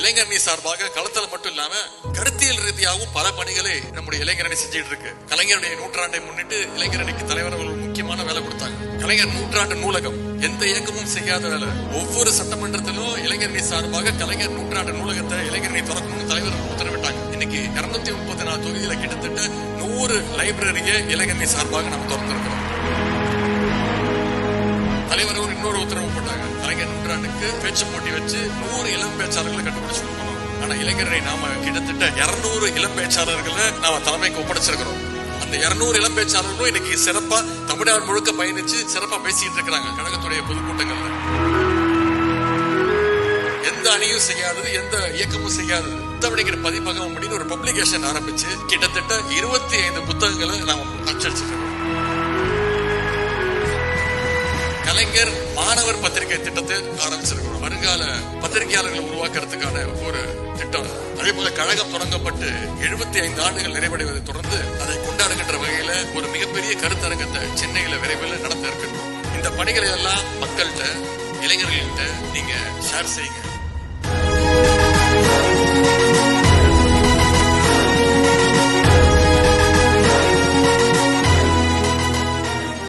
இளைஞரணி சார்பாக களத்துல மட்டும் இல்லாம கருத்தியல் ரீதியாகவும் பல பணிகளை நம்முடைய இளைஞரணி செஞ்சுட்டு இருக்கு. கலைஞருடைய நூற்றாண்டை முன்னிட்டு இளைஞரணிக்கு தலைவர் அவர்கள் முக்கியமான வேலை கொடுத்தாங்க. கலைஞர் நூற்றாண்டு நூலகம் எந்த இயக்கமும் செய்யாத வேலை. ஒவ்வொரு சட்டமன்றத்திலும் இளைஞரணி சார்பாக கலைஞர் நூற்றாண்டு நூலகத்தை இளைஞரணி திறக்கணும்னு தலைவர் உத்தரவிட்டாங்க. இன்னைக்கு 234 தொகுதியில கிட்டத்தட்ட 100 லைப்ரரியை இளைஞரணி சார்பாக நம்ம திறந்திருக்கிறோம். தலைவர் ஒரு இன்னொரு உத்தரவு போட்டாங்க. கலைஞர் நூற்றாண்டுக்கு பேச்சு போட்டி வச்சு 100 இளம் பேச்சாளர்களை கண்டுபிடிச்சு கொடுக்கணும். ஆனா இளைஞரை நாம கிட்டத்தட்ட 200 இளம் பேச்சாளர்களை நாம தலைமைக்கு ஒப்படைச்சிருக்கிறோம். அந்த 200 இளம் பேச்சாளர்களும் இன்னைக்கு சிறப்பா தமிழ்நாடு முழுக்க பயணிச்சு சிறப்பா பேசிட்டு இருக்கிறாங்க கழகத்துடைய பொதுக்கூட்டங்கள்ல. எந்த அணியும் செய்யாதது, எந்த இயக்கமும் செய்யாதது தமிழக பதிப்பகம் அப்படின்னு ஒரு பப்ளிகேஷன் ஆரம்பிச்சு கிட்டத்தட்ட 25 புத்தகங்களை நாம அச்சடிச்சிருக்கோம். கலைஞர் மாணவர் பத்திரிகை திட்டத்தை ஆரம்பிச்சிருக்கிறோம். வருங்கால பத்திரிகையாளர்களை உருவாக்குறதுக்கான ஒரு திட்டம். அதே போல கழகம் தொடங்கப்பட்டு 75 ஆண்டுகள் நிறைவடைவதை தொடர்ந்து அதை கொண்டாடுகின்ற வகையில ஒரு மிகப்பெரிய கருத்தரங்கத்தை சென்னையில விரைவில் நடத்த இருக்கின்றோம். இந்த பணிகளை எல்லாம் மக்கள்கிட்ட, இளைஞர்கள்ட்ட நீங்க ஷேர் செய்யுங்க.